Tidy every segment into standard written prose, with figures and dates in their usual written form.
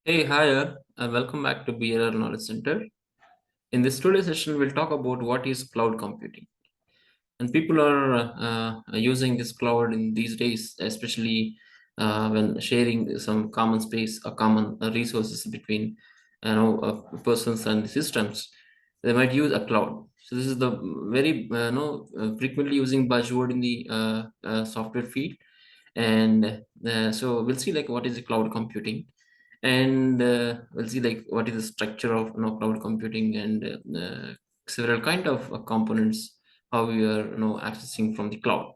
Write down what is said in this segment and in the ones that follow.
Hey, hi, welcome back to BLR Knowledge Center. In this today's session, we'll talk about what is cloud computing. And people are using this cloud in these days, especially when sharing some common space or common resources between persons and systems. They might use a cloud. So this is the very frequently using buzzword in the software field, and so we'll see like what is the cloud computing, and we'll see like what is the structure of cloud computing, and several kind of components, how we are accessing from the cloud.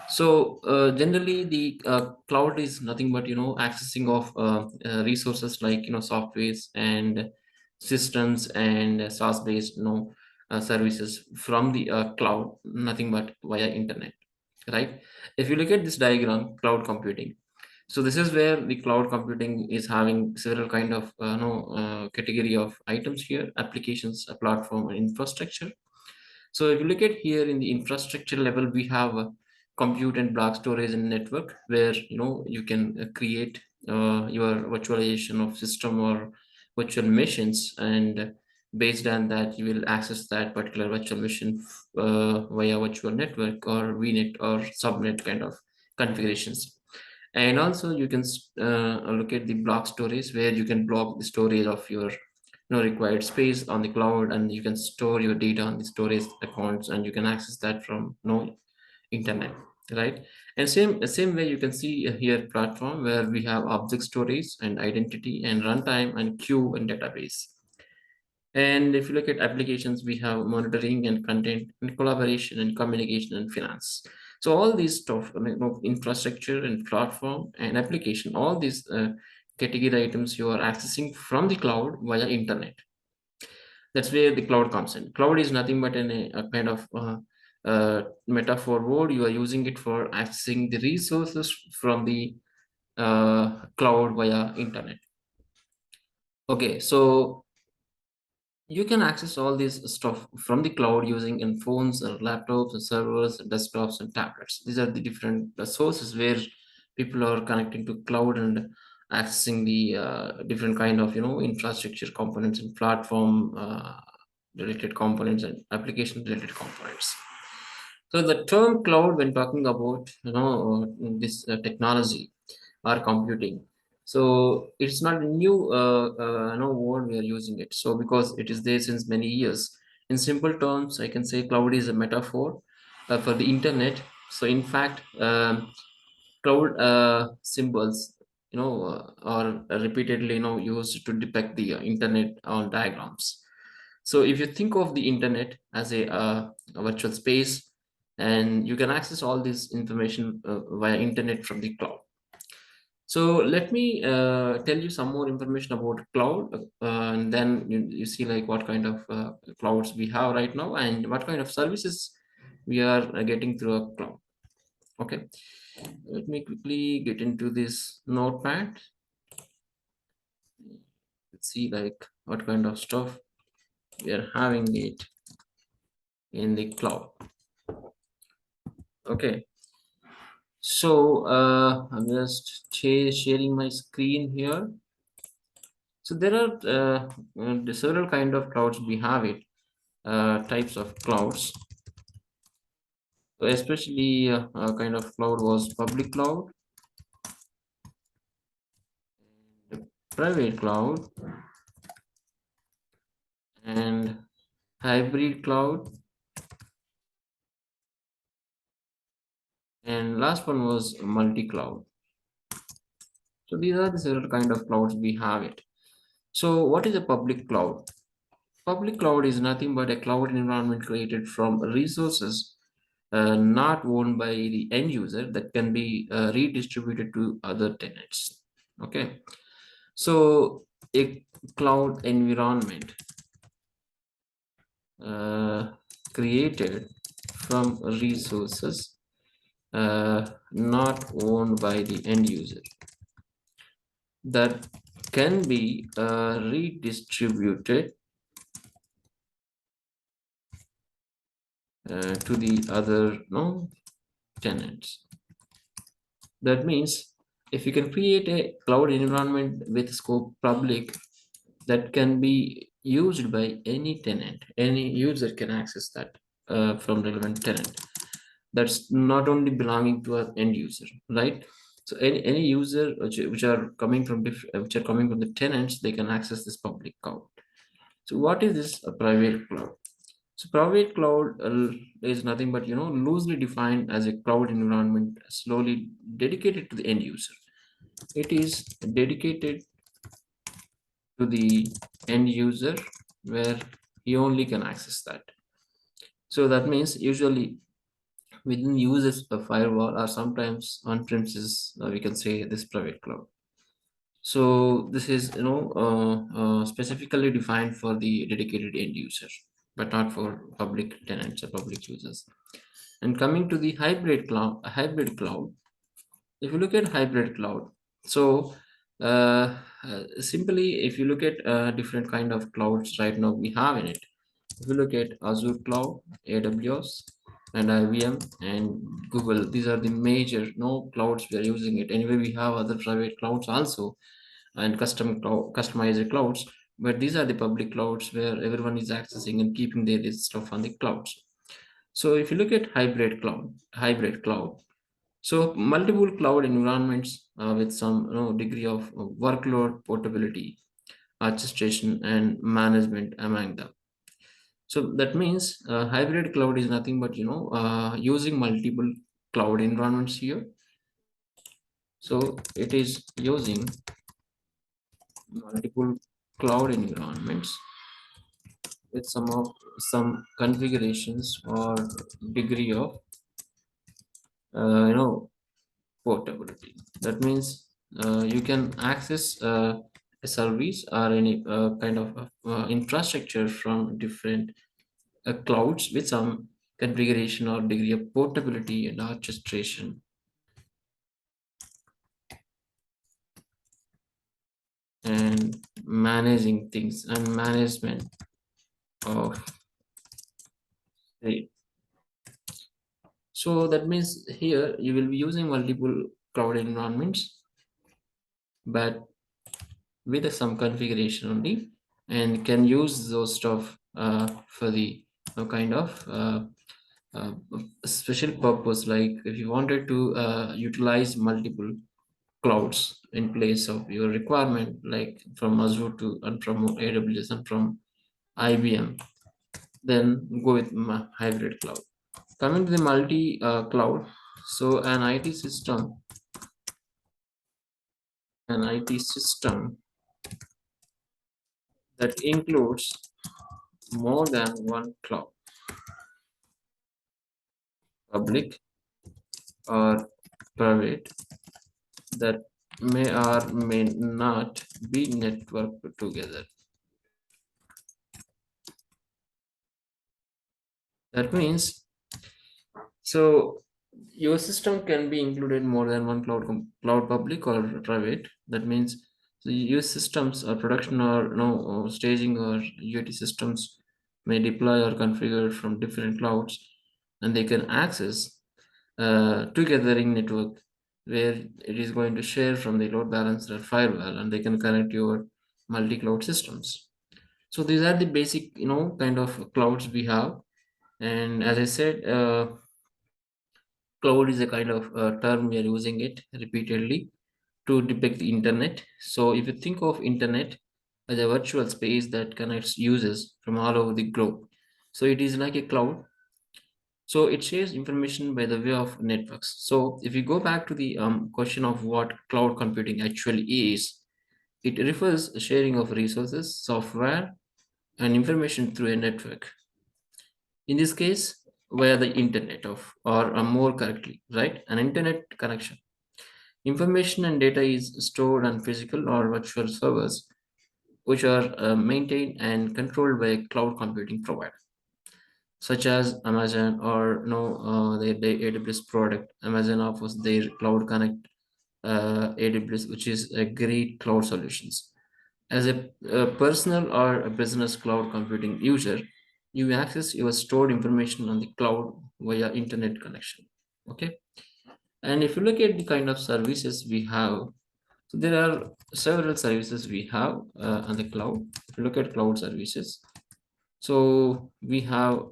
So generally the cloud is nothing but accessing of resources like softwares and systems and SaaS based services from the cloud, nothing but via internet, right? If you look at this diagram, cloud computing, so this is where the cloud computing is having several kind of category of items here: applications, a platform, and infrastructure. So if you look at here in the infrastructure level, we have compute and block storage and network, where you can create your virtualization of system or virtual machines, and based on that, you will access that particular virtual machine via virtual network or VNet or subnet kind of configurations. And also you can look at the block storage, where you can block the storage of your required space on the cloud, and you can store your data on the storage accounts, and you can access that from internet, right? And same way you can see here platform, where we have object storage and identity and runtime and queue and database. And if you look at applications, we have monitoring and content and collaboration and communication and finance. So all these stuff, infrastructure and platform and application, all these category items you are accessing from the cloud via internet. That's where the cloud comes in. Cloud is nothing but a kind of metaphor word. You are using it for accessing the resources from the cloud via internet. Okay, so you can access all this stuff from the cloud using in phones or laptops and servers and desktops and tablets. These are the different sources where people are connecting to cloud and accessing the different kind of infrastructure components and platform related components and application related components. So the term cloud, when talking about this technology or computing, so it's not a new word we are using it. So because it is there since many years. In simple terms, I can say cloud is a metaphor for the internet. So in fact, cloud symbols are repeatedly used to depict the internet on diagrams. So if you think of the internet as a virtual space, and you can access all this information via internet from the cloud. So let me tell you some more information about cloud, and then you see like what kind of clouds we have right now and what kind of services we are getting through a cloud. Okay, let me quickly get into this notepad. Let's see like what kind of stuff we are having it in the cloud. Okay, so I'm just sharing my screen here. So there are several kind of clouds we have it, types of clouds. So especially kind of cloud was public cloud, private cloud, and hybrid cloud, and last one was multi-cloud. So these are the several kind of clouds we have it. So what is a public cloud? Public cloud is nothing but a cloud environment created from resources not owned by the end user, that can be redistributed to other tenants. Okay, so a cloud environment uh, created from resources not owned by the end user, that can be redistributed to the other tenants. That means if you can create a cloud environment with scope public that can be used by any tenant, any user can access that from relevant tenant. That's not only belonging to an end user, right? So any user which are coming from which are coming from the tenants, they can access this public cloud. So what is this a private cloud? So private cloud is nothing but loosely defined as a cloud environment slowly dedicated to the end user. It is dedicated to the end user where he only can access that. So that means usually within uses a firewall or sometimes on premises we can say this private cloud. So this is specifically defined for the dedicated end user, but not for public tenants or public users. And coming to the hybrid cloud, if you look at hybrid cloud, so simply if you look at different kind of clouds right now we have in it. If you look at Azure Cloud, AWS, and IBM and Google, these are the major no clouds we are using it. Anyway, we have other private clouds also and customized clouds, but these are the public clouds where everyone is accessing and keeping their stuff on the clouds. So if you look at hybrid cloud, so multiple cloud environments with some degree of workload portability, orchestration, and management among them. So that means hybrid cloud is nothing but using multiple cloud environments here. So it is using multiple cloud environments with some configurations or degree of uh, you know portability. That means you can access a service or any kind of infrastructure from different clouds with some configuration or degree of portability and orchestration and managing things and management of it. So that means here you will be using multiple cloud environments, but with some configuration only, and can use those stuff for the kind of uh, special purpose. Like if you wanted to utilize multiple clouds in place of your requirement, like from Azure to and from AWS and from IBM, then go with hybrid cloud. Coming to the multi cloud, so an IT system that includes more than one cloud, public or private, that may or may not be networked together. That means so your system can be included more than one cloud public or private. That means your systems or production or or staging or UAT systems may deploy or configure from different clouds, and they can access together in network where it is going to share from the load balancer or firewall, and they can connect your multi-cloud systems. So these are the basic kind of clouds we have. And as I said, cloud is a kind of term we are using it repeatedly to depict the internet. So if you think of internet as a virtual space that connects users from all over the globe, so it is like a cloud. So it shares information by the way of networks. So if you go back to the question of what cloud computing actually is, it refers sharing of resources, software, and information through a network. In this case, via the internet of, or more correctly, right, an internet connection. Information and data is stored on physical or virtual servers, which are maintained and controlled by a cloud computing provider, such as Amazon or their AWS product. Amazon offers their Cloud Connect AWS, which is a great cloud solutions. As a personal or a business cloud computing user, you access your stored information on the cloud via internet connection. Okay. And if you look at the kind of services we have, so there are several services we have on the cloud. If you look at cloud services, so we have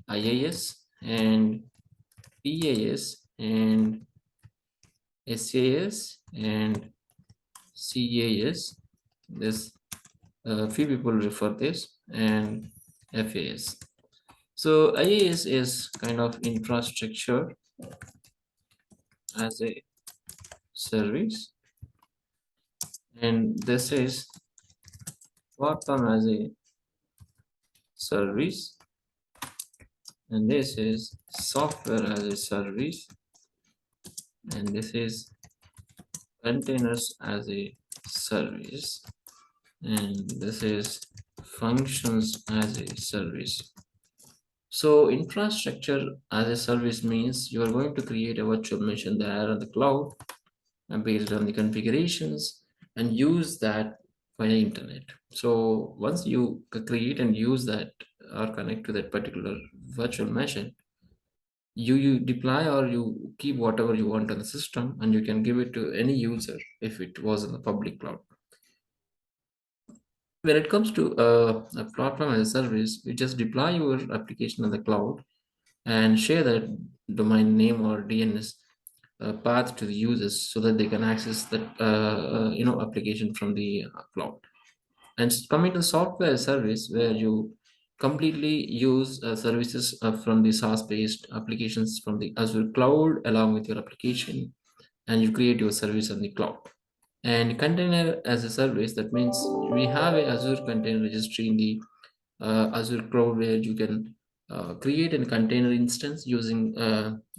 IaaS and PaaS and SaaS and CaaS. This few people refer this, and FaaS. So IaaS is kind of infrastructure as a service, and this is platform as a service, and this is software as a service, and this is containers as a service, and this is functions as a service. So infrastructure as a service means you are going to create a virtual machine there on the cloud based on the configurations and use that via internet. So once you create and use that or connect to that particular virtual machine, you deploy or you keep whatever you want on the system, and you can give it to any user if it was in the public cloud. When it comes to a platform as a service, you just deploy your application on the cloud and share that domain name or DNS path to the users so that they can access that application from the cloud. And coming to software service, where you completely use services from the SaaS-based applications from the Azure cloud along with your application, and you create your service on the cloud. And container as a service, that means we have a Azure container registry in the Azure cloud where you can create a container instance using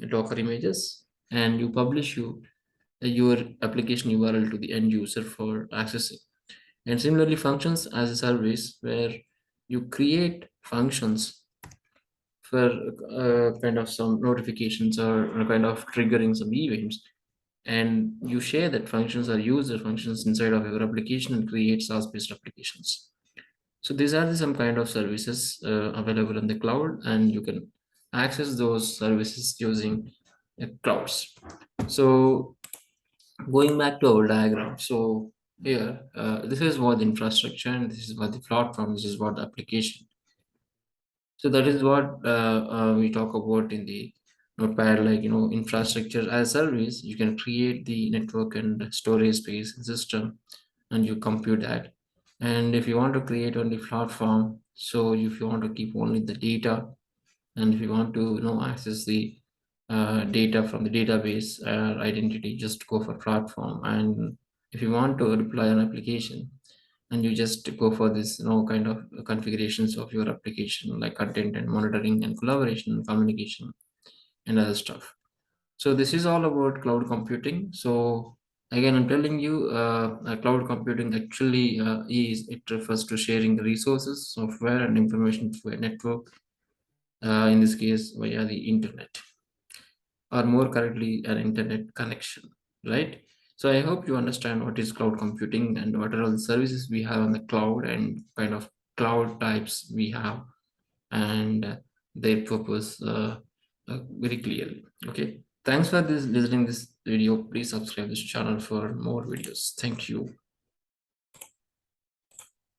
Docker images, and you publish your application URL to the end user for accessing. And similarly, functions as a service, where you create functions for kind of some notifications or kind of triggering some events, and you share that functions or user functions inside of your application and create SaaS-based applications. So these are some kind of services available in the cloud, and you can access those services using clouds. So going back to our diagram, so here this is what the infrastructure, and this is what the platform, this is what the application. So that is what we talk about in the notepad, like infrastructure as a service. You can create the network and storage space and system, and you compute that. And if you want to create only platform, so if you want to keep only the data, and if you want to access the data from the database identity, just go for platform. And if you want to deploy an application, and you just go for this kind of configurations of your application, like content and monitoring and collaboration and communication and other stuff. So this is all about cloud computing. So again, I'm telling you, cloud computing actually it refers to sharing the resources, software, and information through a network, in this case via the internet, or more correctly an internet connection, right? So I hope you understand what is cloud computing and what are all the services we have on the cloud and kind of cloud types we have, and their purpose very clearly. Okay, thanks for this listening this video. Please subscribe this channel for more videos. Thank you.